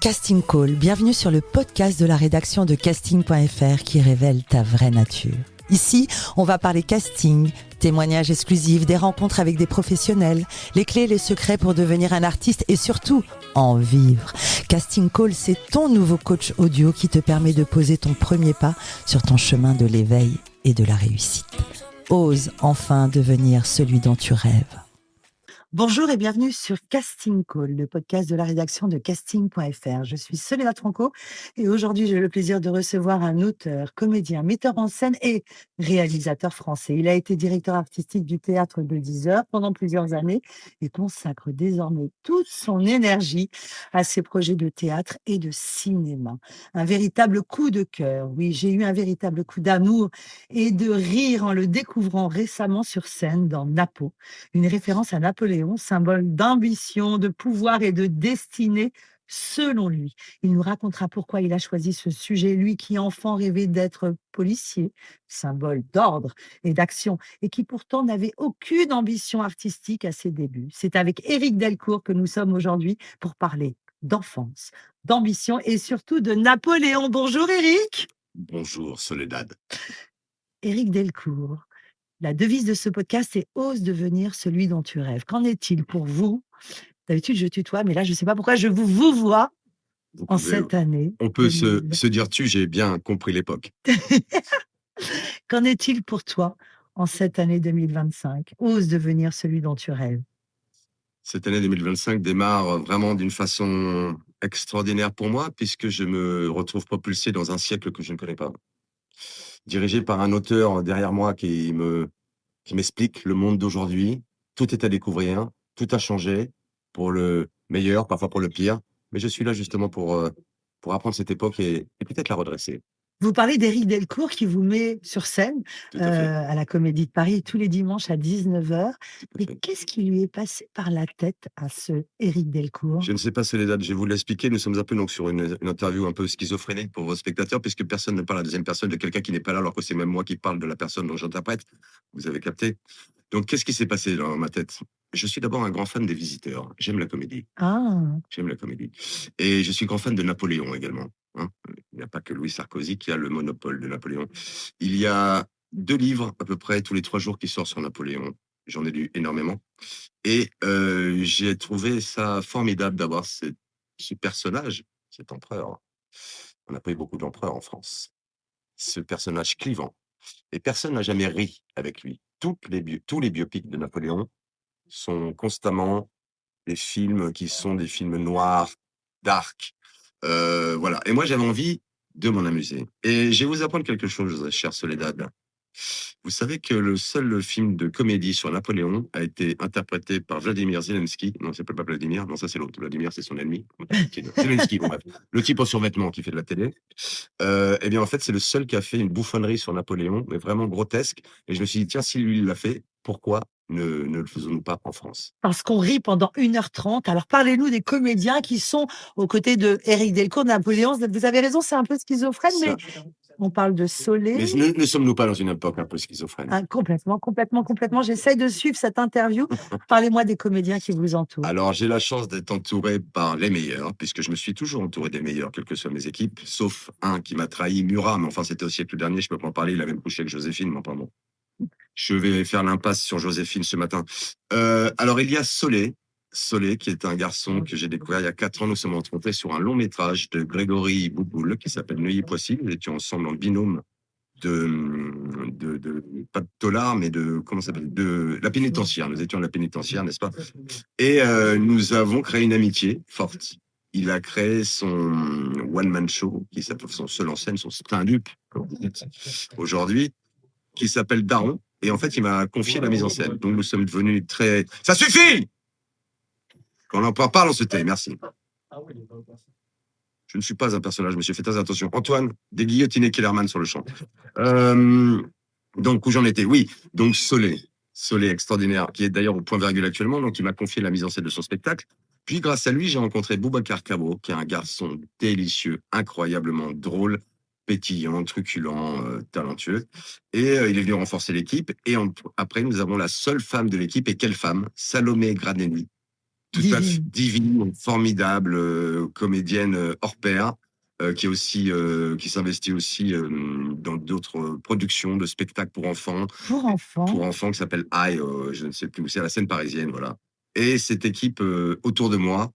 Casting Call, bienvenue sur le podcast de la rédaction de casting.fr qui révèle ta vraie nature. Ici, on va parler casting, témoignages exclusifs, des rencontres avec des professionnels, les clés et les secrets pour devenir un artiste et surtout, en vivre. Casting Call, c'est ton nouveau coach audio qui te permet de poser ton premier pas sur ton chemin de l'éveil et de la réussite. Ose enfin devenir celui dont tu rêves. Bonjour et bienvenue sur Casting Call, le podcast de la rédaction de casting.fr. Je suis Soledad Franco et aujourd'hui j'ai le plaisir de recevoir un auteur, comédien, metteur en scène et réalisateur français. Il a été directeur artistique du théâtre de 10 heures pendant plusieurs années et consacre désormais toute son énergie à ses projets de théâtre et de cinéma. Un véritable coup de cœur. Oui, j'ai eu un véritable coup d'amour et de rire en le découvrant récemment sur scène dans Napo, une référence à Napoléon, symbole d'ambition, de pouvoir et de destinée, selon lui. Il nous racontera pourquoi il a choisi ce sujet, lui qui enfant rêvait d'être policier, symbole d'ordre et d'action, et qui pourtant n'avait aucune ambition artistique à ses débuts. C'est avec Éric Delcourt que nous sommes aujourd'hui pour parler d'enfance, d'ambition et surtout de Napoléon. Bonjour Éric. Bonjour Soledad. Éric Delcourt. La devise de ce podcast est « Ose devenir celui dont tu rêves ». Qu'en est-il pour vous? D'habitude, je tutoie, mais là, je ne sais pas pourquoi je vous vois en cette année. On peut se dire tu, j'ai bien compris l'époque. Qu'en est-il pour toi en cette année 2025? Ose devenir celui dont tu rêves. Cette année 2025 démarre vraiment d'une façon extraordinaire pour moi, puisque je me retrouve propulsé dans un siècle que je ne connais pas. Dirigé par un auteur derrière moi qui m'explique le monde d'aujourd'hui. Tout est à découvrir, tout a changé, pour le meilleur, parfois pour le pire. Mais je suis là justement pour apprendre cette époque et peut-être la redresser. Vous parlez d'Éric Delcourt qui vous met sur scène Tout à fait. à la Comédie de Paris tous les dimanches à 19h. Tout à Mais fait. qu'est-ce qui lui est passé par la tête à ce Éric Delcourt? Je ne sais pas, Soledad, je vais vous l'expliquer. Nous sommes un peu donc sur une interview un peu schizophrénique pour vos spectateurs, puisque personne ne parle à la deuxième personne de quelqu'un qui n'est pas là, alors que c'est même moi qui parle de la personne dont j'interprète. Vous avez capté? Donc, qu'est-ce qui s'est passé dans ma tête? Je suis d'abord un grand fan des Visiteurs. J'aime la comédie. Ah, J'aime la comédie. Et je suis grand fan de Napoléon également. Hein. Il n'y a pas que Louis Sarkozy qui a le monopole de Napoléon. Il y a 2 livres à peu près tous les 3 jours qui sortent sur Napoléon. J'en ai lu énormément. Et j'ai trouvé ça formidable d'avoir ce personnage, cet empereur. On n'a pas eu beaucoup d'empereurs en France. Ce personnage clivant. Et personne n'a jamais ri avec lui. Tous les biopics de Napoléon sont constamment des films qui sont des films noirs, dark. Voilà. Et moi, j'avais envie de m'en amuser. Et je vais vous apprendre quelque chose, chère Soledad. Vous savez que le seul film de comédie sur Napoléon a été interprété par Vladimir Zelensky. Non, il s'appelle pas Vladimir. Non, ça, c'est l'autre. Vladimir, c'est son ennemi. Zelensky, bon, bref. Le type en survêtement qui fait de la télé. Eh bien, en fait, c'est le seul qui a fait une bouffonnerie sur Napoléon, mais vraiment grotesque. Et je me suis dit, tiens, si lui, il l'a fait, pourquoi ne le faisons-nous pas en France? parce qu'on rit pendant 1h30. Alors, parlez-nous des comédiens qui sont aux côtés de Éric Delcourt, Napoléon. Vous avez raison, c'est un peu schizophrène, mais Ça. on parle de Solé. Mais ne sommes-nous pas dans une époque un peu schizophrène? Ah, complètement. J'essaye de suivre cette interview. Parlez-moi des comédiens qui vous entourent. Alors, j'ai la chance d'être entouré par les meilleurs, puisque je me suis toujours entouré des meilleurs, quelles que soient mes équipes, sauf un qui m'a trahi, Murat, mais enfin, c'était au siècle dernier, je peux pas en parler, il a même couché avec Joséphine, mais enfin bon. Je vais faire l'impasse sur Joséphine ce matin. Alors, il y a Solé, qui est un garçon que j'ai découvert il y a 4 ans. Nous sommes rencontrés sur un long métrage de Grégory Bouboul, qui s'appelle Neuilly-Poissy. Nous étions ensemble en binôme pas de Tolar, mais comment ça s'appelle, de la pénitentiaire. Nous étions à la pénitentiaire, n'est-ce pas? Et nous avons créé une amitié forte. Il a créé son one-man show, qui s'appelle son seul en scène, son stand-up, comme vous dites aujourd'hui, qui s'appelle Daron. Et en fait, il m'a confié la mise en scène. Donc, nous sommes devenus très... Ça suffit! Quand on en parle, on se tait. Merci. Je ne suis pas un personnage, monsieur. Faites très attention. Antoine, des guillotinés Kellerman sur le champ. Donc, où j'en étais? Oui, donc Solé extraordinaire, qui est d'ailleurs au point virgule actuellement, donc il m'a confié la mise en scène de son spectacle. Puis, grâce à lui, j'ai rencontré Boubacar Cabot, qui est un garçon délicieux, incroyablement drôle, pétillant, truculent, talentueux. Et il est venu renforcer l'équipe. Et après, nous avons la seule femme de l'équipe. Et quelle femme? Salomé Granelli, Tout à fait. Divine. Divine, formidable, comédienne hors pair, qui s'investit aussi dans d'autres productions de spectacles Pour enfants. pour enfants qui s'appelle I, je ne sais plus où c'est, à la scène parisienne, voilà. Et cette équipe autour de moi,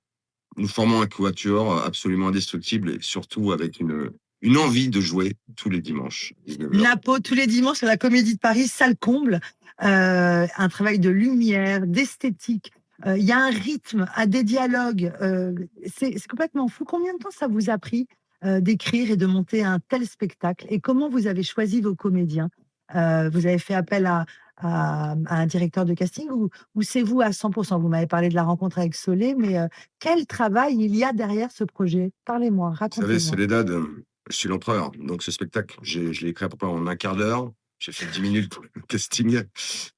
nous formons un quatuor absolument indestructible et surtout avec une envie de jouer tous les dimanches, 19h. Napo, tous les dimanches à la Comédie de Paris, salle comble. Un travail de lumière, d'esthétique. Il y a un rythme, à des dialogues. C'est complètement fou. Combien de temps ça vous a pris d'écrire et de monter un tel spectacle? Et comment vous avez choisi vos comédiens? Vous avez fait appel à un directeur de casting ou c'est vous à 100%? Vous m'avez parlé de la rencontre avec Solé, mais quel travail il y a derrière ce projet? Parlez-moi, Vous savez, racontez-moi. Soledad, je suis l'empereur. Donc, ce spectacle, je l'ai écrit à peu près en un quart d'heure. J'ai fait 10 minutes pour le casting.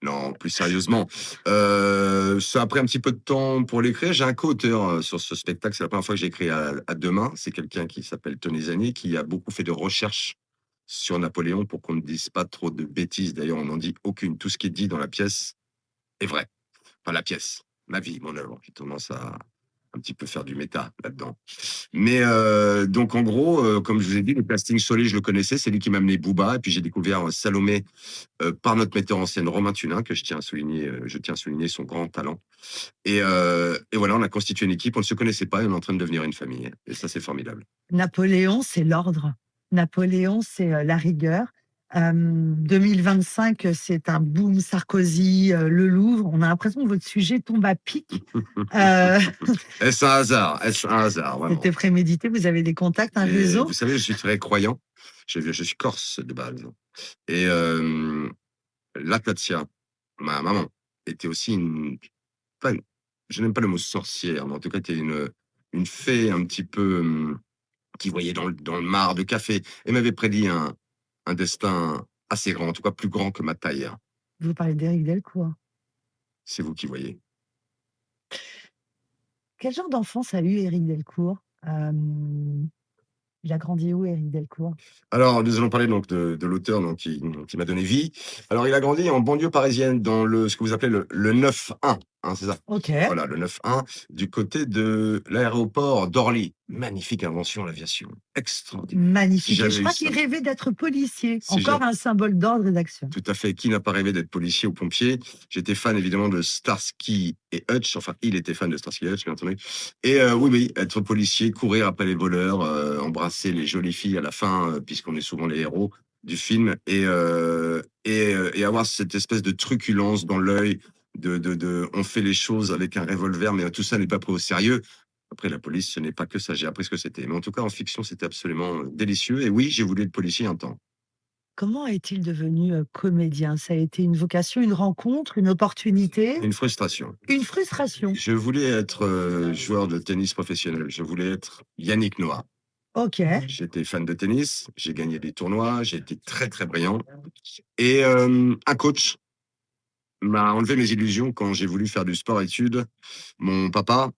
Non, plus sérieusement. Ça a pris un petit peu de temps pour l'écrire. J'ai un co-auteur sur ce spectacle. C'est la première fois que j'écris à deux mains. C'est quelqu'un qui s'appelle Tony Zani, qui a beaucoup fait de recherches sur Napoléon pour qu'on ne dise pas trop de bêtises. D'ailleurs, on n'en dit aucune. Tout ce qui est dit dans la pièce est vrai. Enfin, la pièce, ma vie, mon œuvre. J'ai tendance à un petit peu faire du méta là-dedans. Mais donc, en gros, comme je vous ai dit, le casting Solé, je le connaissais. C'est lui qui m'a amené Booba. Et puis, j'ai découvert Salomé par notre metteur en scène, Romain Tunin, que je tiens à souligner son grand talent. Et voilà, on a constitué une équipe. On ne se connaissait pas et on est en train de devenir une famille. Et ça, c'est formidable. Napoléon, c'est l'ordre. Napoléon, c'est la rigueur. 2025, c'est un boom Sarkozy, le Louvre. On a l'impression que votre sujet tombe à pic. Est-ce un hasard? Est-ce un hasard, vraiment? C'était prémédité, vous avez des contacts, un Et réseau? vous savez, je suis très croyant. Je suis corse de base. Et la Tatiana, ma maman, était aussi enfin, je n'aime pas le mot sorcière, mais en tout cas, était une fée un petit peu qui voyait dans le mar de café et m'avait prédit un destin assez grand, en tout cas plus grand que ma taille. Vous parlez d'Éric Delcourt. C'est vous qui voyez. Quel genre d'enfance a eu Éric Delcourt? Il a grandi où, Éric Delcourt? Alors, nous allons parler donc de l'auteur donc, qui m'a donné vie. Alors, il a grandi en banlieue parisienne, dans ce que vous appelez le 9-1, hein, c'est ça? Ok. Voilà, le 9-1, du côté de l'aéroport d'Orly. Magnifique invention, l'aviation. Extraordinaire. Magnifique. Si Et je j'avais crois eu qu'il ça. rêvait d'être policier. Si Encore un symbole d'ordre et d'action. Tout à fait. Qui n'a pas rêvé d'être policier ou pompier? J'étais fan évidemment de Starsky et Hutch. Enfin, il était fan de Starsky et Hutch, bien entendu. Et oui, être policier, courir après les voleurs, embrasser les jolies filles à la fin, puisqu'on est souvent les héros du film, et avoir cette espèce de truculence dans l'œil, on fait les choses avec un revolver, mais tout ça n'est pas pris au sérieux. Après, la police, ce n'est pas que ça. J'ai appris ce que c'était. Mais en tout cas, en fiction, c'était absolument délicieux. Et oui, j'ai voulu être policier un temps. Comment est-il devenu comédien? Ça a été une vocation, une rencontre, une opportunité, Une frustration. une frustration. Je voulais être joueur de tennis professionnel. Je voulais être Yannick Noah. Ok. J'étais fan de tennis, j'ai gagné des tournois, j'ai été très très brillant. Et un coach m'a enlevé mes illusions quand j'ai voulu faire du sport-études. Mon papa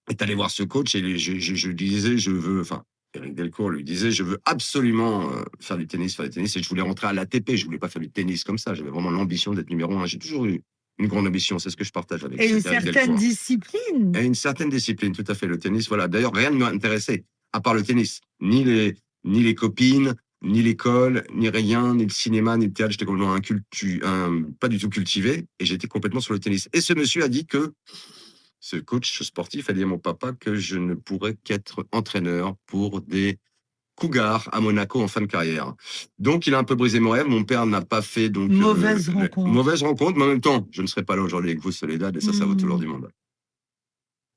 est allé voir ce coach et je disais, enfin, Éric Delcourt lui disait, je veux absolument faire du tennis, et je voulais rentrer à l'ATP, je voulais pas faire du tennis comme ça, j'avais vraiment l'ambition d'être numéro 1. J'ai toujours eu une grande ambition, c'est ce que je partage avec Et une Éric certaine Delcourt. discipline. Et une certaine discipline, tout à fait, le tennis, voilà. D'ailleurs, rien ne m'intéressait, à part le tennis. Ni les copines, ni l'école, ni rien, ni le cinéma, ni le théâtre. J'étais complètement pas du tout cultivé, et j'étais complètement sur le tennis. Et ce monsieur a dit ce coach sportif a dit à mon papa que je ne pourrais qu'être entraîneur pour des Cougars à Monaco en fin de carrière. Donc, il a un peu brisé mon rêve. Mon père n'a pas fait donc Mauvaise rencontre. Mauvaise rencontre, mais en même temps, je ne serais pas là aujourd'hui avec vous, Soledad, et ça vaut tout l'or du monde.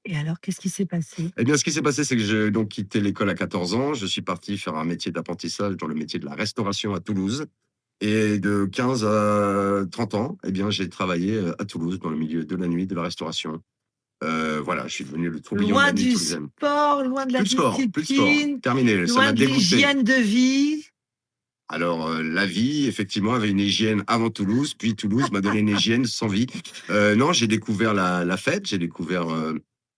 Et alors, qu'est-ce qui s'est passé? Eh bien, ce qui s'est passé, c'est que j'ai donc quitté l'école à 14 ans. Je suis parti faire un métier d'apprentissage dans le métier de la restauration à Toulouse. Et de 15 à 30 ans, eh bien, j'ai travaillé à Toulouse dans le milieu de la nuit, de la restauration. Voilà, je suis devenu le tourbillon de Loin la nuit du toulousaine. sport, loin de la Plus de sport, discipline, terminé, ça loin m'a de dégoûté. l'hygiène de vie. Alors, la vie, effectivement, avait une hygiène avant Toulouse, puis Toulouse m'a donné une hygiène sans vie. Non, j'ai découvert la fête, j'ai découvert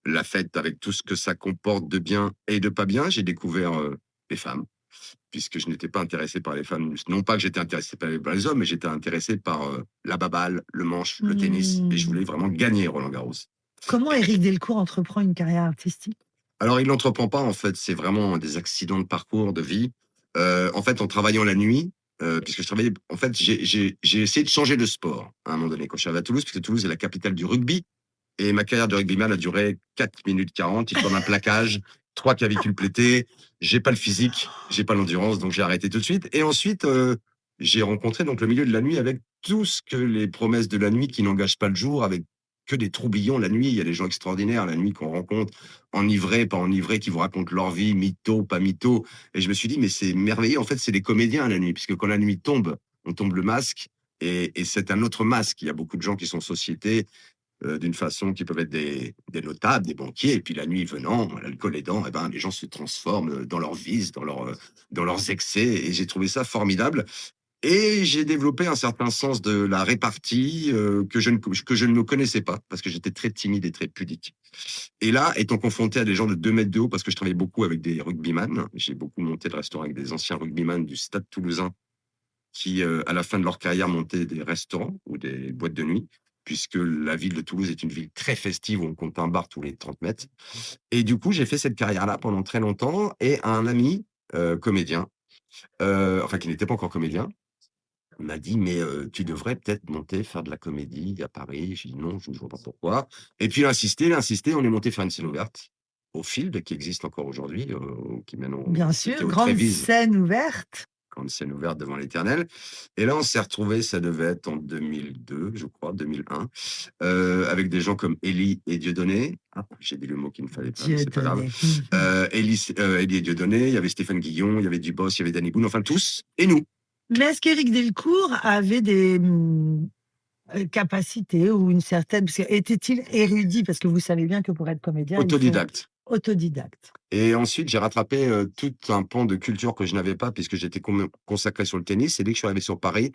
la fête avec tout ce que ça comporte de bien et de pas bien. J'ai découvert les femmes, puisque je n'étais pas intéressé par les femmes. Non pas que j'étais intéressé par les hommes, mais j'étais intéressé par la baballe, le manche, le tennis, et je voulais vraiment gagner Roland Garros. Comment Éric Delcourt entreprend une carrière artistique? Alors, il n'entreprend pas, en fait, c'est vraiment des accidents de parcours, de vie. En fait, en travaillant la nuit, puisque je travaillais en fait, j'ai essayé de changer de sport, à un moment donné, quand je suis arrivé à Toulouse, puisque Toulouse est la capitale du rugby et ma carrière de rugbyman a duré 4 minutes 40. Il faut un plaquage, 3 clavicules pétées. J'ai pas le physique, j'ai pas l'endurance, donc j'ai arrêté tout de suite et ensuite, j'ai rencontré donc le milieu de la nuit avec tout ce que les promesses de la nuit qui n'engagent pas le jour, avec que des troublions la nuit. Il y a des gens extraordinaires la nuit qu'on rencontre, enivrés, pas enivrés, qui vous racontent leur vie, mytho, pas mytho. Et je me suis dit, mais c'est merveilleux. En fait, c'est des comédiens la nuit, puisque quand la nuit tombe, on tombe le masque et c'est un autre masque. Il y a beaucoup de gens qui sont sociétés d'une façon qui peuvent être des notables, des banquiers, et puis la nuit venant, l'alcool aidant, eh ben, les gens se transforment dans leurs vices, dans leurs excès, et j'ai trouvé ça formidable. Et j'ai développé un certain sens de la répartie que je ne me connaissais pas, parce que j'étais très timide et très pudique. Et là, étant confronté à des gens de 2 mètres de haut, parce que je travaillais beaucoup avec des rugbyman, j'ai beaucoup monté de restaurants avec des anciens rugbyman du Stade Toulousain qui, à la fin de leur carrière, montaient des restaurants ou des boîtes de nuit, puisque la ville de Toulouse est une ville très festive où on compte un bar tous les 30 mètres. Et du coup, j'ai fait cette carrière-là pendant très longtemps et un ami comédien, enfin qui n'était pas encore comédien, m'a dit: «Mais tu devrais peut-être monter, faire de la comédie à Paris». J'ai dit: «Non, je ne vois pas pourquoi». Et puis il a insisté, on est monté faire une scène ouverte au Field, qui existe encore aujourd'hui, qui maintenant Bien était sûr, au grande Trévise, scène ouverte. grande scène ouverte devant l'Éternel. Et là, on s'est retrouvés, ça devait être en 2002, je crois, 2001, avec des gens comme Élie et Dieudonné. Ah, j'ai dit le mot qu'il ne fallait pas, mais c'est pas grave. Dieudonné. Élie et Dieudonné, il y avait Stéphane Guillon, il y avait Dubos, il y avait Danny Boone, enfin tous, et nous. Mais est-ce qu'Éric Delcourt avait des capacités ou une certaine... Parce que était-il érudit? Parce que vous savez bien que pour être comédien, il faut Autodidacte. autodidacte. Et ensuite, j'ai rattrapé tout un pan de culture que je n'avais pas, puisque j'étais consacré sur le tennis. Et dès que je suis arrivé sur Paris,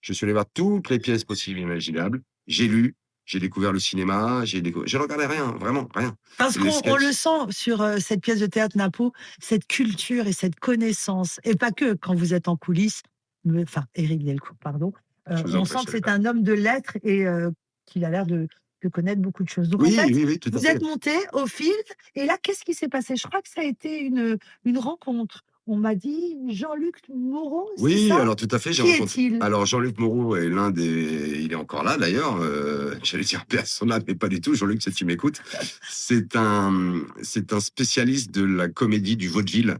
je suis allé voir toutes les pièces possibles et imaginables. J'ai lu, j'ai découvert le cinéma, je ne regardais rien, vraiment rien. Parce Les qu'on le sketchs. sent sur cette pièce de théâtre Napo, cette culture et cette connaissance, et pas que quand vous êtes en coulisses, enfin, Éric Delcourt, pardon, Je vous en on prie, sent que chère c'est Hélène. un homme de lettres et qu'il a l'air de connaître beaucoup de choses. Donc en Oui, fait, oui, oui, tout à vous fait. êtes monté au fil, et là, qu'est-ce qui s'est passé? Je crois que ça a été une rencontre. On m'a dit Jean-Luc Moreau, c'est Oui, ça? alors tout à fait, j'ai Qui rencontré. est-il? Alors Jean-Luc Moreau est l'un des. Il est encore là d'ailleurs. J'allais dire paix à son âme, mais pas du tout. Jean-Luc, si tu m'écoutes, c'est un spécialiste de la comédie du vaudeville.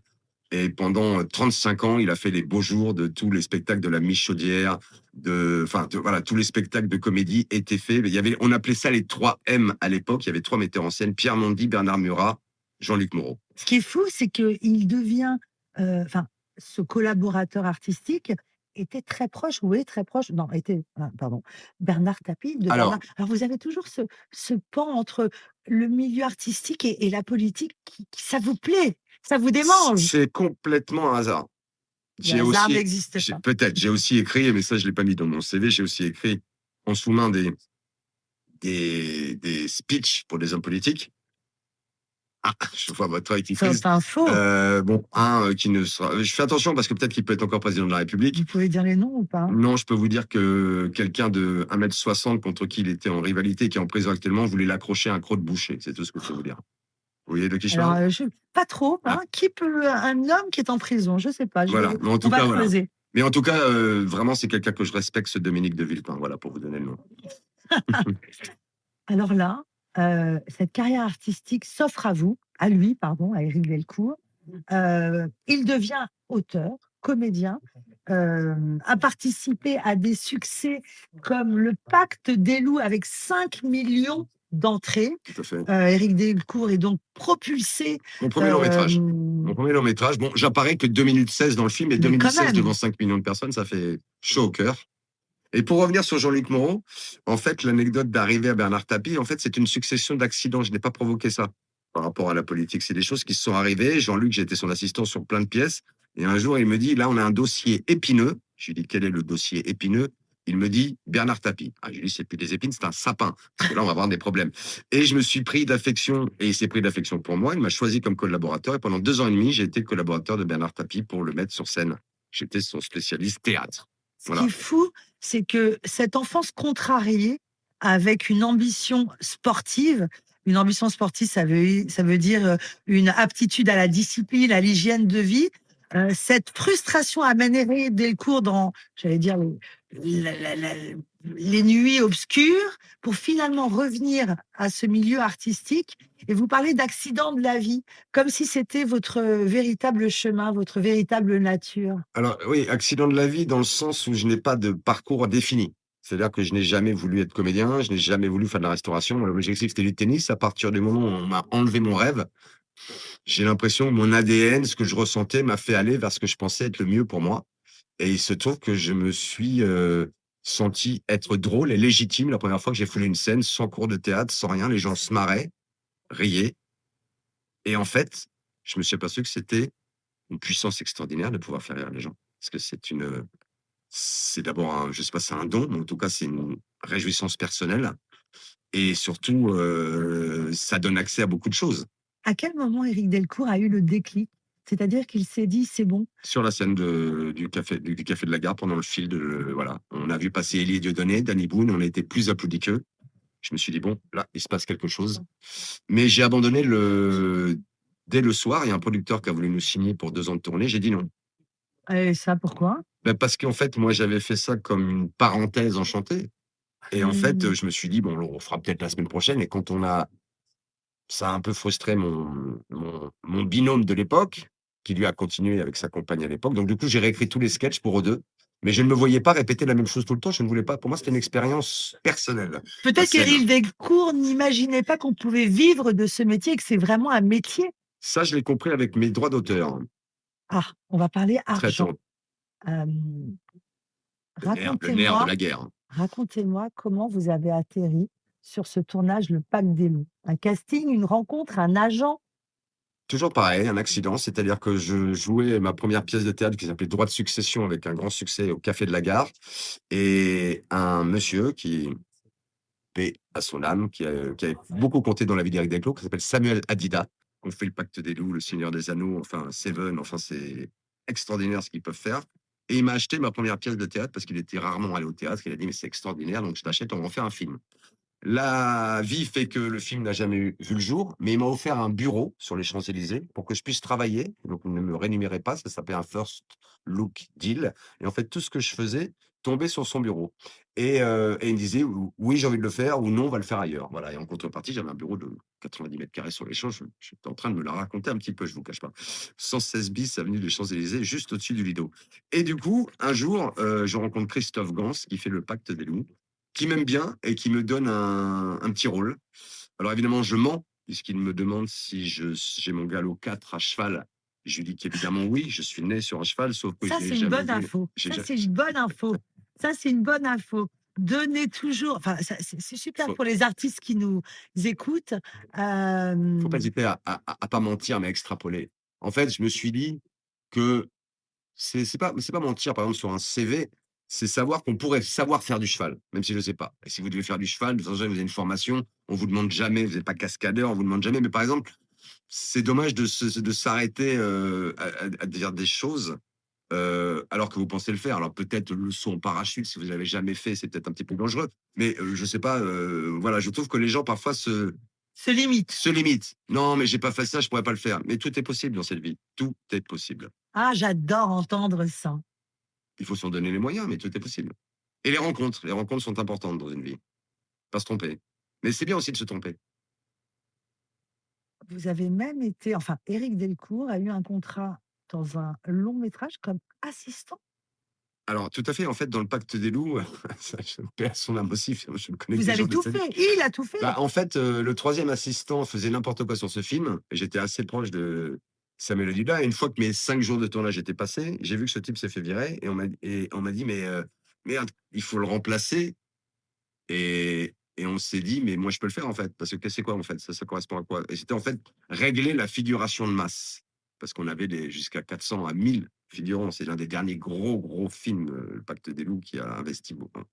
Et pendant 35 ans, il a fait les beaux jours de tous les spectacles de la Michaudière, voilà, tous les spectacles de comédie étaient faits. On appelait ça les 3 M à l'époque. Il y avait 3 metteurs en scène: Pierre Mondy, Bernard Murat, Jean-Luc Moreau. Ce qui est fou, c'est qu'il devient, enfin, ce collaborateur artistique était très proche, ou est très proche, non, était, pardon, Bernard Tapie, de Bernard. Alors, Alors, vous avez toujours ce pan entre le milieu artistique et la politique ça vous plaît, ça vous démange. c'est complètement un hasard. Le J'ai hasard aussi, n'existe pas. peut-être, j'ai aussi écrit, mais ça, je l'ai pas mis dans mon CV, j'ai aussi écrit en sous-main des speeches pour des hommes politiques. Ah, je vois votre œil qui frise. Sauf info, Bon, qui ne sera. Je fais attention parce que peut-être qu'il peut être encore président de la République. vous pouvez dire les noms ou pas? Non, je peux vous dire que quelqu'un de 1,60 m contre qui il était en rivalité, qui est en prison actuellement, voulait l'accrocher à un croc de boucher. C'est tout ce que je peux vous dire. Vous voyez de qui je Alors, parle? pas trop, Ah, hein. Qui peut, un homme qui est en prison? Je sais pas, voilà. Mais en on tout va cas, voilà. creuser. Mais en tout cas, vraiment, c'est quelqu'un que je respecte, ce Dominique de Villepin. Voilà, pour vous donner le nom. Alors là, cette carrière artistique s'offre à vous, à lui, pardon, à Éric Delcourt. Il devient auteur, comédien, a participé à des succès comme Le Pacte des loups avec 5 millions d'entrées. Tout à fait. Éric Delcourt est donc propulsé. Mon premier long métrage. Mon premier long métrage. Bon, j'apparais que 2 minutes 16 dans le film, et 2 Mais quand minutes 16 même, devant 5 millions de personnes, ça fait chaud au cœur. Et pour revenir sur Jean-Luc Moreau, en fait, l'anecdote d'arriver à Bernard Tapie, en fait, c'est une succession d'accidents. Je n'ai pas provoqué ça par rapport à la politique. C'est des choses qui se sont arrivées. Jean-Luc, j'ai été son assistant sur plein de pièces. Et un jour, il me dit, là, on a un dossier épineux. Je lui dis, quel est le dossier épineux? Il me dit, Bernard Tapie. Ah, je lui dis, c'est plus des épines, c'est un sapin. Parce que là, on va avoir des problèmes. Et je me suis pris d'affection, et il s'est pris d'affection pour moi. Il m'a choisi comme collaborateur. Et pendant 2 ans et demi, j'ai été le collaborateur de Bernard Tapie pour le mettre sur scène. J'étais son spécialiste théâtre. ce qui Voilà. est fou, c'est que cette enfance contrariée, avec une ambition sportive, Une ambition sportive, ça veut dire une aptitude à la discipline, à l'hygiène de vie. Cette frustration amène Éric Delcourt dans, j'allais dire, la- la- la- les nuits obscures pour finalement revenir à ce milieu artistique. Et vous parlez d'accident de la vie, comme si c'était votre véritable chemin, votre véritable nature. Alors oui, accident de la vie dans le sens où je n'ai pas de parcours défini. C'est-à-dire que je n'ai jamais voulu être comédien, je n'ai jamais voulu faire de la restauration. Mon objectif, c'était du tennis. À partir du moment où on m'a enlevé mon rêve, j'ai l'impression que mon ADN, ce que je ressentais, m'a fait aller vers ce que je pensais être le mieux pour moi. Et il se trouve que je me suis senti être drôle et légitime la première fois que j'ai foulé une scène sans cours de théâtre, sans rien. Les gens se marraient, riaient. Et en fait, je me suis aperçu que c'était une puissance extraordinaire de pouvoir faire rire les gens. Parce que c'est d'abord un, je sais pas, c'est un don, mais en tout cas, c'est une réjouissance personnelle. Et surtout, ça donne accès à beaucoup de choses. À quel moment Éric Delcourt a eu le déclic? C'est-à-dire qu'il s'est dit, c'est bon. Sur la scène du café de la Gare, pendant le fil de, voilà, on a vu passer Élie Dieudonné, Danny Boone, on a été plus applaudis qu'eux. Je me suis dit, bon, là, il se passe quelque chose. Mais j'ai abandonné dès le soir. Il y a un producteur qui a voulu nous signer pour 2 ans de tournée. J'ai dit non. Et ça, pourquoi? Ben, parce qu'en fait, moi, j'avais fait ça comme une parenthèse enchantée. Et en fait, Mmh. je me suis dit, bon, on fera peut-être la semaine prochaine. Et quand ça a un peu frustré mon binôme de l'époque, qui lui a continué avec sa compagne à l'époque. Donc, du coup, j'ai réécrit tous les sketchs pour eux deux. Mais je ne me voyais pas répéter la même chose tout le temps. Je ne voulais pas. Pour moi, c'était une expérience personnelle, la Peut-être scène. qu'Éric Delcourt n'imaginait pas qu'on pouvait vivre de ce métier et que c'est vraiment un métier. Ça, je l'ai compris avec mes droits d'auteur, Ah, on va parler très argent. tôt. Hem, Le nerf de racontez-moi la guerre. racontez-moi comment vous avez atterri sur ce tournage Le Pack des loups? Un casting, une rencontre, un agent? Toujours pareil, un accident, c'est-à-dire que je jouais ma première pièce de théâtre qui s'appelait Droit de succession avec un grand succès au Café de la Gare et un monsieur qui, paix à son âme, qui a beaucoup compté dans la vie d'Éric Desclos, qui s'appelle Samuel Hadida. On fait Le Pacte des loups, Le Seigneur des Anneaux, enfin Seven, enfin c'est extraordinaire ce qu'ils peuvent faire. Et il m'a acheté ma première pièce de théâtre parce qu'il était rarement allé au théâtre. Il a dit mais c'est extraordinaire, donc je t'achète, on va en faire un film. La vie fait que le film n'a jamais vu le jour, mais il m'a offert un bureau sur les Champs-Élysées pour que je puisse travailler. Donc, il ne me rémunérait pas, ça s'appelait un first look deal. Et en fait, tout ce que je faisais tombait sur son bureau. Et il me disait oui, j'ai envie de le faire ou non, on va le faire ailleurs. Voilà. Et en contrepartie, j'avais un bureau de 90 mètres carrés sur les Champs. J'étais en train de me la raconter un petit peu, je vous cache pas. 116 bis, avenue des Champs-Élysées, juste au-dessus du Lido. Et du coup, un jour, je rencontre Christophe Gans qui fait le Pacte des loups qui m'aime bien et qui me donne un petit rôle. Alors évidemment, je mens, puisqu'il me demande si j'ai mon galop 4 à cheval. Je lui dis qu'évidemment oui, je suis né sur un cheval, sauf que je Ça, n'ai c'est une jamais bonne vu. info. J'ai Ça, ja c'est une bonne info. Ça, c'est une bonne info. Donnez toujours, enfin, c'est super faut pour les artistes qui nous écoutent. faut pas Hem, hésiter à pas mentir, mais à extrapoler. En fait, je me suis dit que c'est pas mentir, par exemple, sur un CV, c'est savoir qu'on pourrait savoir faire du cheval, même si je ne sais pas. Et si vous devez faire du cheval, de toute façon, vous avez une formation, on vous demande jamais, vous n'êtes pas cascadeur, on vous demande jamais. Mais par exemple, c'est dommage de s'arrêter, à dire des choses, alors que vous pensez le faire. Alors peut-être le saut en parachute, si vous l'avez jamais fait, c'est peut-être un petit peu dangereux. Mais, je sais pas, voilà, je trouve que les gens parfois se limite. se limitent. «Non, mais j'ai pas fait ça, je pourrais pas le faire». Mais tout est possible dans cette vie. Tout est possible. Ah, j'adore entendre ça. Il faut s'en donner les moyens, mais tout est possible. Et les rencontres sont importantes dans une vie. Pas se tromper. Mais c'est bien aussi de se tromper. Vous avez même été, enfin, Éric Delcourt a eu un contrat dans un long métrage comme assistant. Alors tout à fait, en fait, dans le Pacte des loups, ça je paix à son âme aussi, je ne connais que Vous des avez gens de tout sa vie. fait. Il a tout fait. Bah, en fait, le 3e assistant faisait n'importe quoi sur ce film et j'étais assez proche de Samuel Hadida et une fois que mes 5 jours de tournage étaient passés, j'ai vu que ce type s'est fait virer et on m'a dit: «Mais, merde, il faut le remplacer» et on s'est dit: «Mais moi je peux le faire en fait, parce que c'est quoi en fait? Ça correspond à quoi?» Et c'était en fait régler la figuration de masse. Parce qu'on avait des jusqu'à 400 à 1000 figurants. C'est l'un des derniers gros films, Le Pacte des loups qui a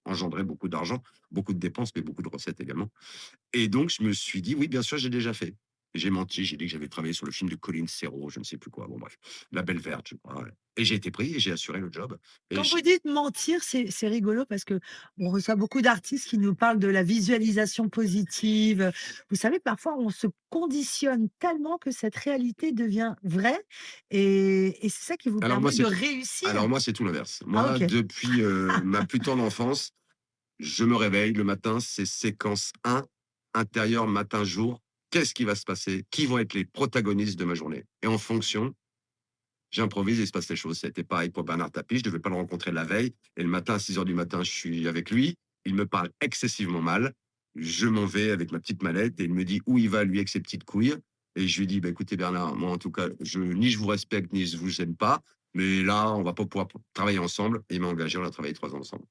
engendré beaucoup d'argent, beaucoup de dépenses, mais beaucoup de recettes également. Et donc je me suis dit: «Oui, bien sûr, j'ai déjà fait». J'ai menti, j'ai dit que j'avais travaillé sur le film de Colin Serrault, je ne sais plus quoi. Bon, bref, La Belle Verte, je crois. Ouais. Et j'ai été pris et j'ai assuré le job. Et Quand vous dites mentir, c'est rigolo parce que on reçoit beaucoup d'artistes qui nous parlent de la visualisation positive. Vous savez, parfois, on se conditionne tellement que cette réalité devient vraie et c'est ça qui vous alors, moi, permet de c'est, réussir. alors, moi, c'est tout l'inverse. Ah, Moi, OK. depuis ma plus tendre enfance, je me réveille le matin, c'est séquence 1, intérieur, matin, jour. Qu'est-ce qui va se passer? Qui vont être les protagonistes de ma journée? Et en fonction, j'improvise et il se passe les choses. Ça a été pareil pour Bernard Tapie. Je devais pas le rencontrer la veille. Et le matin, à 6 heures du matin, je suis avec lui. Il me parle excessivement mal. Je m'en vais avec ma petite mallette et il me dit où il va, lui, avec ses petites couilles. Et je lui dis, bah, écoutez, Bernard, moi, en tout cas, ni je vous respecte, ni je vous aime pas. Mais là, on va pas pouvoir travailler ensemble. Et il m'a engagé, on a travaillé 3 ans ensemble.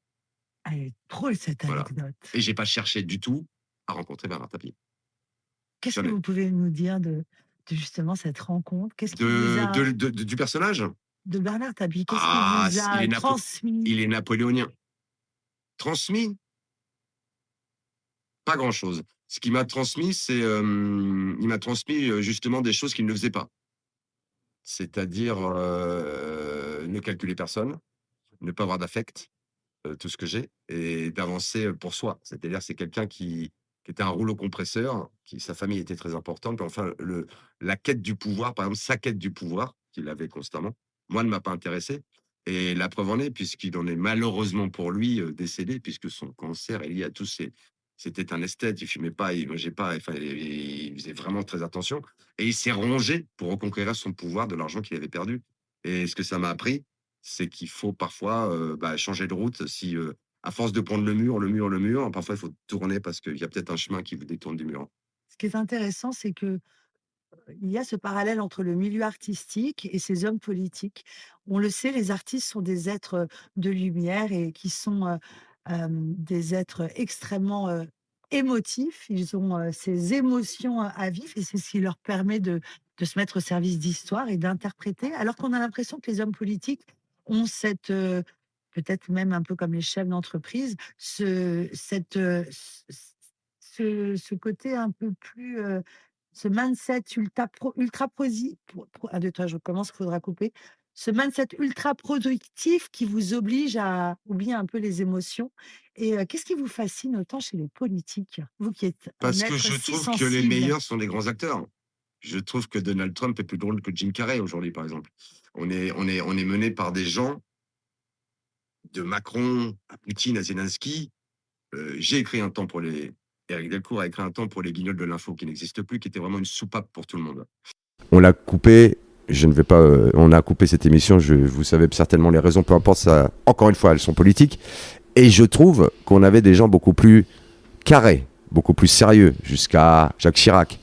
Ah, elle est drôle cette Voilà. anecdote. Et j'ai pas cherché du tout à rencontrer Bernard Tapie. Qu'est-ce que Jamais. vous pouvez nous dire de justement cette rencontre? Qu'est-ce qui vous a Du personnage? de Bernard Tapie, qu'est-ce qui Ah, vous a transmis? il est napoléonien. Transmis? Pas grand-chose. Ce qu'il m'a transmis, c'est, il m'a transmis, justement des choses qu'il ne faisait pas. C'est-à-dire, ne calculer personne, ne pas avoir d'affect, tout ce que j'ai et d'avancer, pour soi. C'est-à-dire, c'est quelqu'un qui était un rouleau compresseur, qui sa famille était très importante, mais enfin la quête du pouvoir, par exemple, sa quête du pouvoir, qu'il avait constamment, moi, ne m'a pas intéressé et la preuve en est, puisqu'il en est malheureusement pour lui, décédé, puisque son cancer est lié à tous ces c'était un esthète, il fumait pas, il mangeait pas, enfin, il faisait vraiment très attention et il s'est rongé pour reconquérir son pouvoir de l'argent qu'il avait perdu et ce que ça m'a appris, c'est qu'il faut parfois, changer de route si, à force de prendre le mur, parfois il faut tourner parce qu'il y a peut-être un chemin qui vous détourne du mur. Ce qui est intéressant, c'est que il y a ce parallèle entre le milieu artistique et ces hommes politiques. On le sait, les artistes sont des êtres de lumière et qui sont des êtres extrêmement émotifs. Ils ont ces émotions à vivre et c'est ce qui leur permet de se mettre au service d'histoire et d'interpréter, alors qu'on a l'impression que les hommes politiques ont cette, peut-être même un peu comme les chefs d'entreprise, ce côté un peu plus ce mindset ultra posi pro 1, 2, 3, je recommence, il faudra couper. Ce mindset ultra productif qui vous oblige à oublier un peu les émotions et qu'est-ce qui vous fascine autant chez les politiques? Vous qui êtes un Parce que être je si trouve que les sensible. meilleurs sont des grands acteurs. Je trouve que Donald Trump est plus drôle que Jim Carrey aujourd'hui, par exemple. On est mené par des gens, de Macron à Poutine à Zelensky. J'ai écrit un temps pour les Éric Delcourt a écrit un temps pour les Guignols de l'info qui n'existe plus, qui était vraiment une soupape pour tout le monde. On l'a coupé. Je ne vais pas. On a coupé cette émission. Vous savez certainement les raisons. Peu importe. Ça, encore une fois, elles sont politiques. Et je trouve qu'on avait des gens beaucoup plus carrés, beaucoup plus sérieux, jusqu'à Jacques Chirac.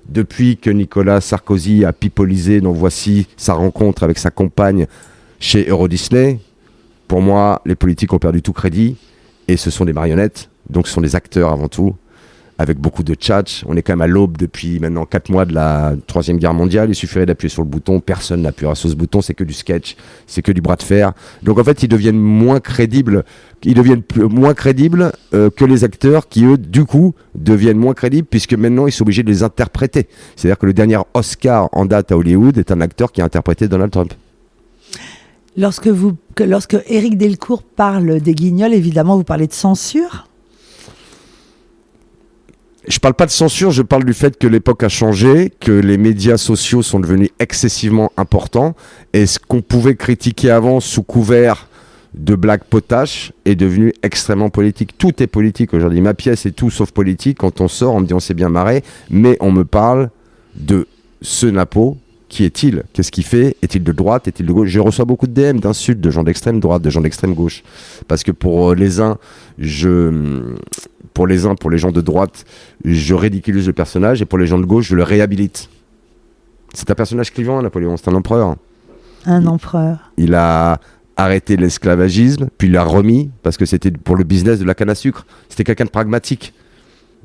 Depuis que Nicolas Sarkozy a pipolisé, donc voici sa rencontre avec sa compagne chez Euro Disney. Pour moi, les politiques ont perdu tout crédit. Et ce sont des marionnettes. Donc ce sont des acteurs avant tout. Avec beaucoup de tchatch. On est quand même à l'aube depuis maintenant 4 mois de la Troisième Guerre mondiale. Il suffirait d'appuyer sur le bouton. Personne n'appuiera sur ce bouton. C'est que du sketch. C'est que du bras de fer. Donc en fait, ils deviennent moins crédibles. Moins crédibles que les acteurs qui, eux, du coup, deviennent moins crédibles puisque maintenant, ils sont obligés de les interpréter. C'est-à-dire que le dernier Oscar en date à Hollywood est un acteur qui a interprété Donald Trump. Lorsque Éric Delcourt parle des Guignols, évidemment, vous parlez de censure? Je parle pas de censure, je parle du fait que l'époque a changé, que les médias sociaux sont devenus excessivement importants, et ce qu'on pouvait critiquer avant sous couvert de blagues potaches est devenu extrêmement politique. Tout est politique aujourd'hui. Ma pièce est tout sauf politique. Quand on sort, on me dit on s'est bien marré, mais on me parle de ce Napo. Qui est-il? Qu'est-ce qu'il fait? Est-il de droite? Est-il de gauche? Je reçois beaucoup de DM, d'insultes de gens d'extrême droite, de gens d'extrême gauche. Parce que pour les uns, pour les gens de droite, je ridiculise le personnage, et pour les gens de gauche, je le réhabilite. C'est un personnage clivant, Napoléon, c'est un empereur. Un empereur. Il a arrêté l'esclavagisme, puis il l'a remis, parce que c'était pour le business de la canne à sucre. C'était quelqu'un de pragmatique.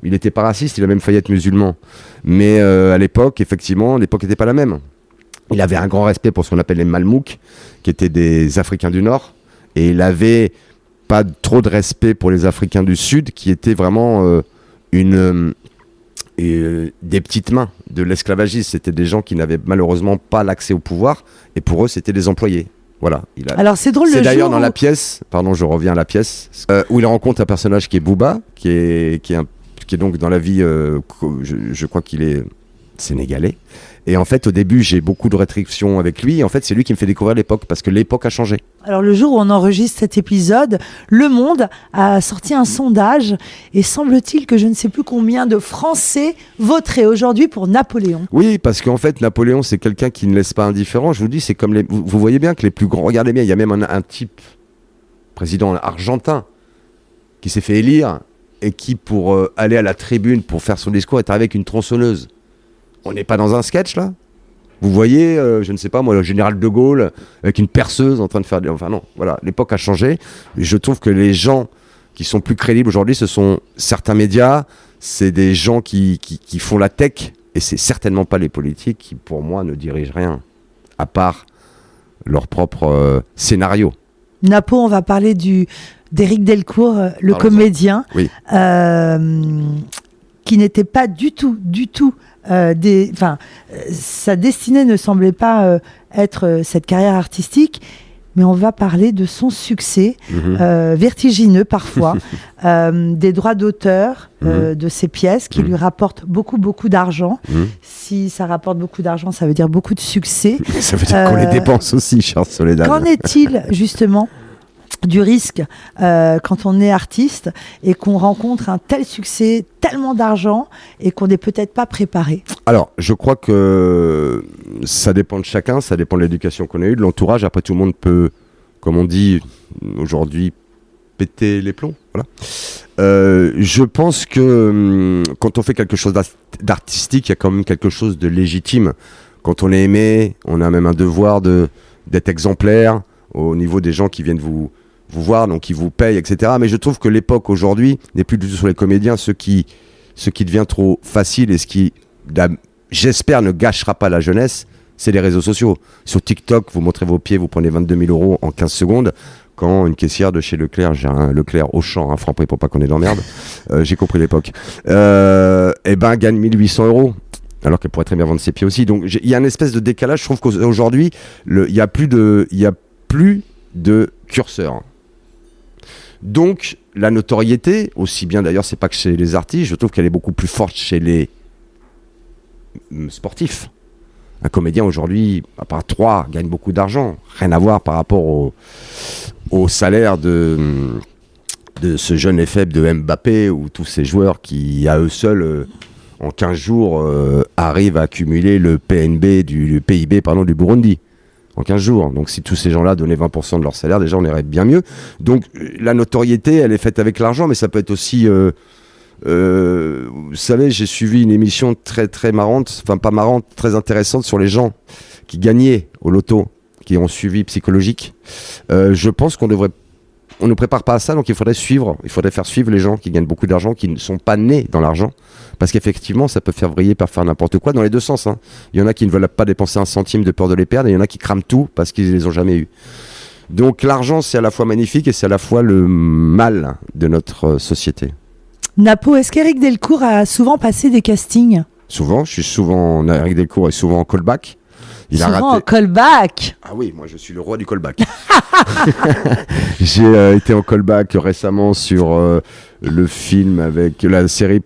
Il n'était pas raciste, il a même failli être musulman. Mais à l'époque, effectivement, l'époque n'était pas la même. Il avait un grand respect pour ce qu'on appelle les Malmouks, qui étaient des Africains du Nord, et il avait pas trop de respect pour les Africains du Sud, qui étaient vraiment des petites mains de l'esclavagisme. C'était des gens qui n'avaient malheureusement pas l'accès au pouvoir, et pour eux, c'était des employés. Voilà. Alors c'est drôle. C'est d'ailleurs dans la pièce, pardon, je reviens à la pièce, où il rencontre un personnage qui est Booba, qui est donc dans la vie, je crois qu'il est sénégalais. Et en fait, au début, j'ai beaucoup de réflexions avec lui. En fait, c'est lui qui me fait découvrir l'époque, parce que l'époque a changé. Alors, le jour où on enregistre cet épisode, Le Monde a sorti un sondage et semble-t-il que je ne sais plus combien de Français voteraient aujourd'hui pour Napoléon. Oui, parce qu'en fait, Napoléon, c'est quelqu'un qui ne laisse pas indifférent. Je vous dis, c'est comme vous voyez bien que les plus grands... Regardez bien, il y a même un type, président argentin, qui s'est fait élire et qui, pour aller à la tribune, pour faire son discours, est arrivé avec une tronçonneuse. On n'est pas dans un sketch, là ? Vous voyez, je ne sais pas moi, le général de Gaulle avec une perceuse en train de faire... Enfin non, voilà, l'époque a changé. Je trouve que les gens qui sont plus crédibles aujourd'hui, ce sont certains médias, c'est des gens qui font la tech, et c'est certainement pas les politiques qui, pour moi, ne dirigent rien, à part leur propre scénario. Napo, on va parler d'Éric Delcourt, le comédien, oui. Qui n'était pas du tout... sa destinée ne semblait pas être cette carrière artistique, mais on va parler de son succès, vertigineux parfois, des droits d'auteur de ses pièces qui lui rapportent beaucoup d'argent. Si ça rapporte beaucoup d'argent, ça veut dire beaucoup de succès. Ça veut dire qu'on les dépense aussi, cher Soledad. Qu'en est-il justement du risque quand on est artiste et qu'on rencontre un tel succès, tellement d'argent et qu'on n'est peut-être pas préparé? Alors, je crois que ça dépend de chacun, ça dépend de l'éducation qu'on a eue, de l'entourage. Après, tout le monde peut, comme on dit aujourd'hui, péter les plombs. Voilà. Je pense que quand on fait quelque chose d'artistique, il y a quand même quelque chose de légitime. Quand on est aimé, on a même un devoir d'être exemplaire au niveau des gens qui viennent vous voir, donc qui vous payent, etc. Mais je trouve que l'époque aujourd'hui n'est plus du tout sur les comédiens. Ce qui devient trop facile et ce qui, j'espère, ne gâchera pas la jeunesse, c'est les réseaux sociaux. Sur TikTok, vous montrez vos pieds, vous prenez 22 000 euros en 15 secondes. Quand une caissière de chez Leclerc, j'ai un Leclerc Auchan, un Franprix pour pas qu'on ait d'emmerde, j'ai compris l'époque, gagne 1800 euros. Alors qu'elle pourrait très bien vendre ses pieds aussi. Donc il y a une espèce de décalage. Je trouve qu'aujourd'hui, il y a plus de curseur. Donc, la notoriété, aussi bien d'ailleurs, c'est pas que chez les artistes, je trouve qu'elle est beaucoup plus forte chez les sportifs. Un comédien aujourd'hui, à part 3, gagne beaucoup d'argent. Rien à voir par rapport au salaire de ce jeune faible de Mbappé ou tous ces joueurs qui, à eux seuls, en 15 jours, arrivent à accumuler le PIB du Burundi. En 15 jours. Donc si tous ces gens-là donnaient 20% de leur salaire, déjà on irait bien mieux. Donc la notoriété, elle est faite avec l'argent, mais ça peut être aussi... vous savez, j'ai suivi une émission très très marrante, enfin pas marrante, très intéressante sur les gens qui gagnaient au loto, qui ont suivi psychologique. Je pense qu'on ne prépare pas à ça, donc il faudrait faire suivre les gens qui gagnent beaucoup d'argent, qui ne sont pas nés dans l'argent. Parce qu'effectivement, ça peut faire vriller par faire n'importe quoi dans les deux sens. Hein. Il y en a qui ne veulent pas dépenser un centime de peur de les perdre, et il y en a qui crament tout parce qu'ils ne les ont jamais eus. Donc l'argent, c'est à la fois magnifique et c'est à la fois le mal de notre société. Napo, est-ce qu'Éric Delcourt a souvent passé des castings ? Souvent, Éric Delcourt est souvent en callback. En callback. Ah oui, moi je suis le roi du callback. J'ai été en callback récemment sur le film la série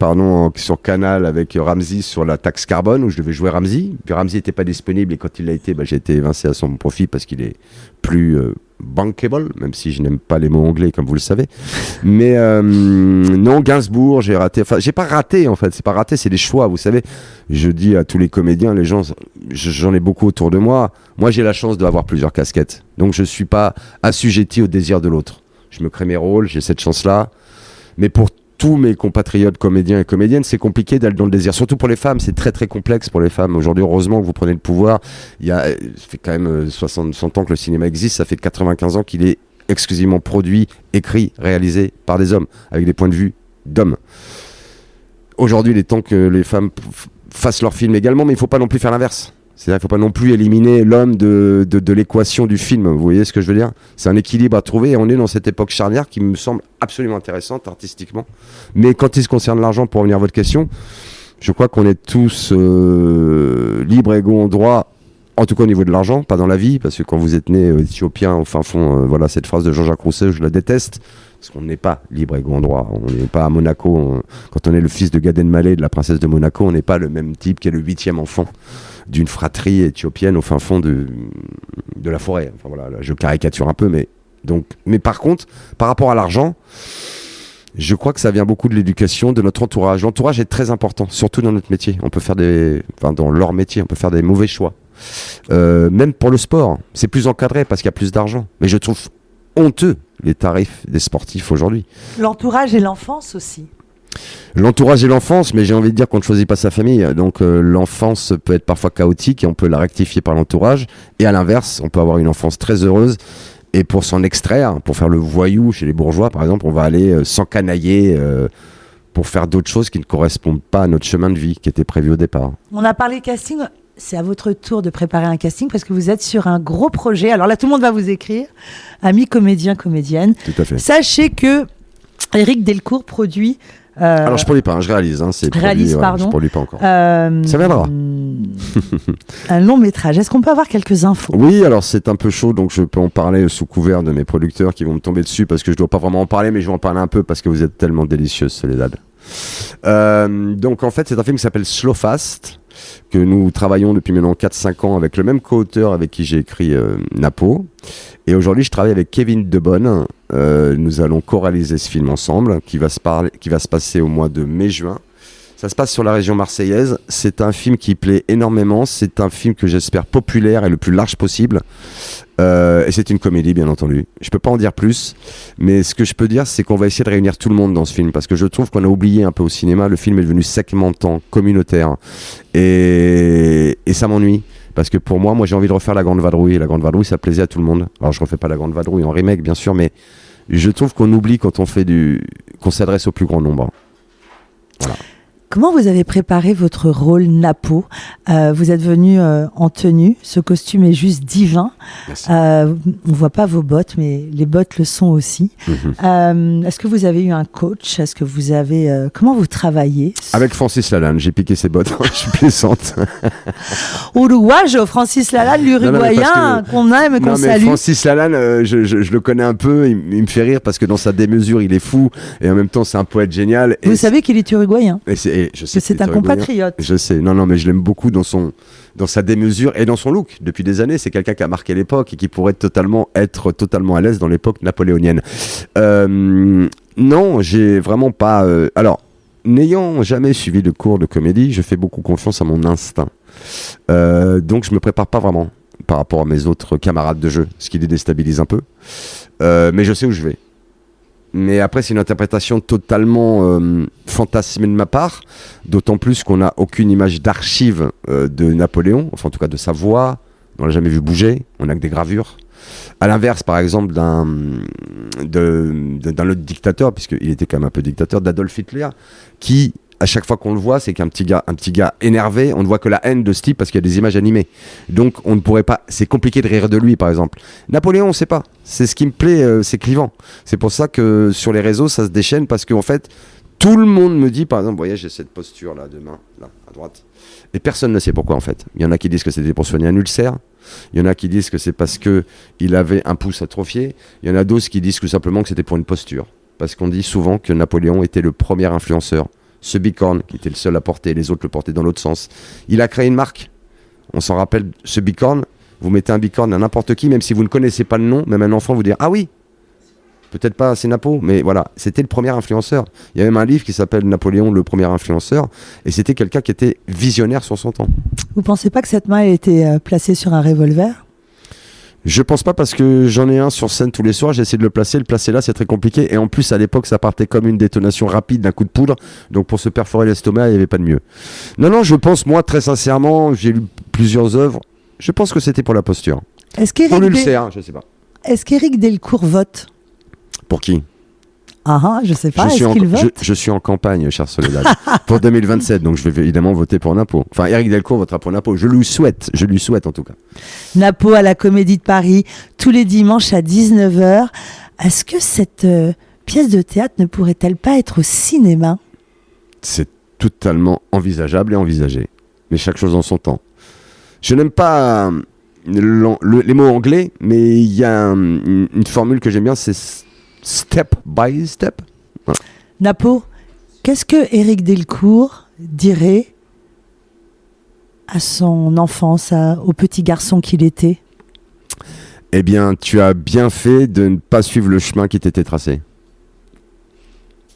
sur Canal avec Ramsey sur la taxe carbone où je devais jouer Ramsey. Puis Ramsey n'était pas disponible et quand il l'a été, j'ai été évincé à son profit parce qu'il est plus bankable, même si je n'aime pas les mots anglais comme vous le savez. Mais non, Gainsbourg, j'ai raté. Enfin, j'ai pas raté en fait. C'est pas raté, c'est des choix. Vous savez, je dis à tous les comédiens, les gens, j'en ai beaucoup autour de moi. Moi, j'ai la chance d'avoir plusieurs casquettes. Donc, je suis pas assujetti au désir de l'autre. Je me crée mes rôles, j'ai cette chance-là. Mais pour tous mes compatriotes comédiens et comédiennes, c'est compliqué d'aller dans le désir. Surtout pour les femmes, c'est très très complexe pour les femmes. Aujourd'hui, heureusement que vous prenez le pouvoir. Ça fait quand même 60 ans que le cinéma existe. Ça fait 95 ans qu'il est exclusivement produit, écrit, réalisé par des hommes, avec des points de vue d'hommes. Aujourd'hui, il est temps que les femmes fassent leurs films également, mais il ne faut pas non plus faire l'inverse. C'est-à-dire qu'il ne faut pas non plus éliminer l'homme de l'équation du film. Vous voyez ce que je veux dire ? C'est un équilibre à trouver et on est dans cette époque charnière qui me semble absolument intéressante artistiquement. Mais quand il se concerne l'argent, pour revenir à votre question, Je crois qu'on est tous libres, égaux en droit, en tout cas au niveau de l'argent, pas dans la vie, parce que quand vous êtes né éthiopien au fin fond, voilà, cette phrase de Jean-Jacques Rousseau, je la déteste, parce qu'on n'est pas libre, égaux en droit. On n'est pas à Monaco. Quand on est le fils de Gad Elmaleh, de la princesse de Monaco, on n'est pas le même type qui est le 8e enfant d'une fratrie éthiopienne au fin fond de la forêt. Enfin voilà, là, je caricature un peu, mais par contre, par rapport à l'argent, je crois que ça vient beaucoup de l'éducation, de notre entourage. L'entourage est très important, surtout dans notre métier. On peut faire dans leur métier, on peut faire des mauvais choix. Même pour le sport, c'est plus encadré parce qu'il y a plus d'argent. Mais je trouve honteux les tarifs des sportifs aujourd'hui. L'entourage et l'enfance aussi. L'entourage et l'enfance, mais j'ai envie de dire qu'on ne choisit pas sa famille. Donc l'enfance peut être parfois chaotique et on peut la rectifier par l'entourage. Et à l'inverse, on peut avoir une enfance très heureuse. Et pour s'en extraire, pour faire le voyou chez les bourgeois, par exemple, on va aller s'encanailler pour faire d'autres choses qui ne correspondent pas à notre chemin de vie qui était prévu au départ. On a parlé casting. C'est à votre tour de préparer un casting parce que vous êtes sur un gros projet. Alors là, tout le monde va vous écrire. Amis comédiens, comédiennes. Tout à fait. Sachez que Éric Delcourt produit... Alors je ne produis pas, je réalise. C'est réalise, produit, pardon. Je ne produis pas encore. Ça viendra. Un long métrage. Est-ce qu'on peut avoir quelques infos ? Oui, alors c'est un peu chaud, donc je peux en parler sous couvert de mes producteurs qui vont me tomber dessus parce que je ne dois pas vraiment en parler, mais je vais en parler un peu parce que vous êtes tellement délicieuse, Soledad. Donc en fait, c'est un film qui s'appelle Slow Fast, que nous travaillons depuis maintenant 4-5 ans avec le même co-auteur avec qui j'ai écrit Napo. Et aujourd'hui, je travaille avec Kevin Debonne. Nous allons choraliser ce film ensemble, qui va se passer au mois de mai-juin. Ça se passe sur la région marseillaise. C'est un film qui plaît énormément. C'est un film que j'espère populaire et le plus large possible. Et c'est une comédie, bien entendu. Je peux pas en dire plus, mais ce que je peux dire, c'est qu'on va essayer de réunir tout le monde dans ce film, parce que je trouve qu'on a oublié un peu au cinéma. Le film est devenu segmentant, communautaire, et ça m'ennuie. Parce que pour moi j'ai envie de refaire La Grande Vadrouille. La Grande Vadrouille, ça plaisait à tout le monde. Alors je refais pas La Grande Vadrouille en remake, bien sûr, mais je trouve qu'on oublie quand on fait qu'on s'adresse au plus grand nombre. Voilà. Comment vous avez préparé votre rôle Napo ? Vous êtes venu en tenue, ce costume est juste divin. On ne voit pas vos bottes, mais les bottes le sont aussi. Est-ce que vous avez eu un coach ? Est-ce que vous avez comment vous travaillez ? Avec Francis Lalanne, j'ai piqué ses bottes, je suis plaisante. Uruguayo, Francis Lalanne, l'Uruguayen qu'on aime, qu'on salue. Francis Lalanne, je le connais un peu, il me fait rire parce que dans sa démesure, il est fou et en même temps, c'est un poète génial. Vous savez qu'il est uruguayen. Je sais que c'est un compatriote. Je sais, non, mais je l'aime beaucoup dans sa démesure et dans son look. Depuis des années, c'est quelqu'un qui a marqué l'époque et qui pourrait être totalement à l'aise dans l'époque napoléonienne. Non, j'ai vraiment pas... Alors, n'ayant jamais suivi de cours de comédie, je fais beaucoup confiance à mon instinct. Donc, je me prépare pas vraiment par rapport à mes autres camarades de jeu, ce qui les déstabilise un peu. Mais je sais où je vais. Mais après, c'est une interprétation totalement fantasmée de ma part, d'autant plus qu'on n'a aucune image d'archive de Napoléon, enfin en tout cas de sa voix, on l'a jamais vu bouger, on n'a que des gravures. À l'inverse, par exemple, d'un autre dictateur, puisqu'il était quand même un peu dictateur, d'Adolf Hitler, qui, à chaque fois qu'on le voit, c'est qu'un petit gars énervé, on ne voit que la haine de ce type parce qu'il y a des images animées. Donc on ne pourrait pas, c'est compliqué de rire de lui par exemple. Napoléon, on ne sait pas. C'est ce qui me plaît, c'est clivant. C'est pour ça que sur les réseaux, ça se déchaîne parce qu'en fait, tout le monde me dit, par exemple, vous voyez, j'ai cette posture là, de main, là, à droite. Et personne ne sait pourquoi en fait. Il y en a qui disent que c'était pour soigner un ulcère. Il y en a qui disent que c'est parce qu'il avait un pouce atrophié. Il y en a d'autres qui disent tout simplement que c'était pour une posture. Parce qu'on dit souvent que Napoléon était le premier influenceur. Ce bicorne, qui était le seul à porter, les autres le portaient dans l'autre sens. Il a créé une marque. On s'en rappelle, ce bicorne, vous mettez un bicorne à n'importe qui, même si vous ne connaissez pas le nom, même un enfant vous dire « Ah oui !» Peut-être pas c'est Napo, mais voilà, c'était le premier influenceur. Il y a même un livre qui s'appelle Napoléon, le premier influenceur, et c'était quelqu'un qui était visionnaire sur son temps. Vous pensez pas que cette main a été placée sur un revolver ? Je pense pas parce que j'en ai un sur scène tous les soirs, j'ai essayé de le placer là c'est très compliqué et en plus à l'époque ça partait comme une détonation rapide d'un coup de poudre, donc pour se perforer l'estomac il n'y avait pas de mieux. Non, je pense moi très sincèrement, j'ai lu plusieurs œuvres, je pense que c'était pour la posture. Pour l'ulcère, je sais pas. Est-ce qu'Éric Delcourt vote ? Pour qui ? Je sais pas, est-ce qu'il vote ? Je suis en campagne, cher Soledad, pour 2027, donc je vais évidemment voter pour Napo. Enfin, Éric Delcourt votera pour Napo, je lui souhaite en tout cas. Napo à la Comédie de Paris, tous les dimanches à 19h. Est-ce que cette pièce de théâtre ne pourrait-elle pas être au cinéma ? C'est totalement envisageable et envisagé. Mais chaque chose en son temps. Je n'aime pas les mots anglais, mais il y a une formule que j'aime bien, c'est step by step. Voilà. Napo, qu'est-ce que Éric Delcourt dirait à son enfance, au petit garçon qu'il était? Eh bien, tu as bien fait de ne pas suivre le chemin qui t'était tracé.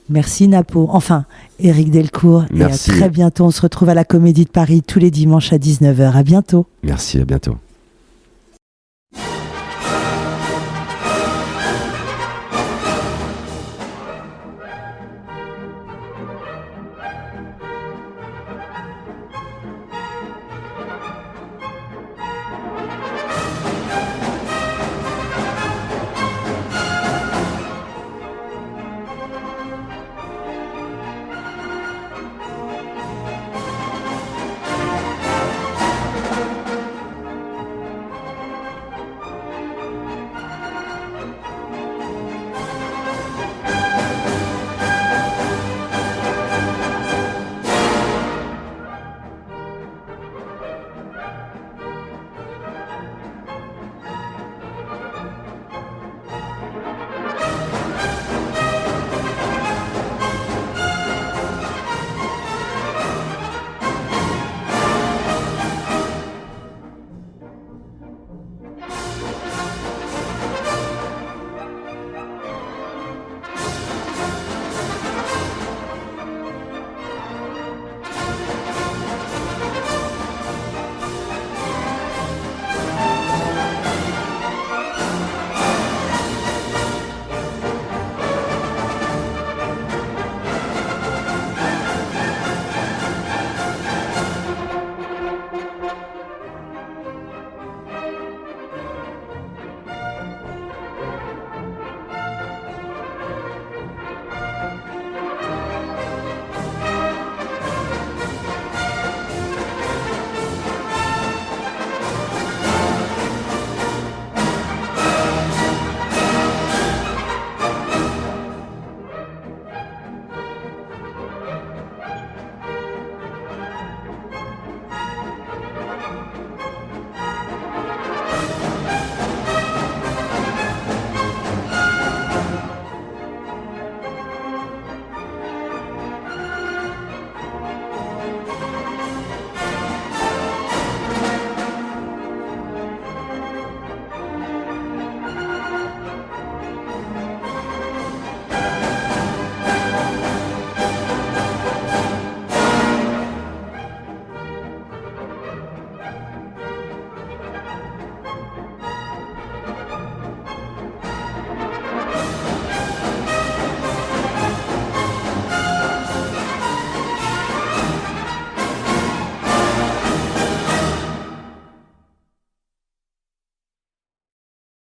Merci Napo. Enfin, Éric Delcourt. Merci. Et à très bientôt. On se retrouve à la Comédie de Paris tous les dimanches à 19h. À bientôt. Merci, à bientôt.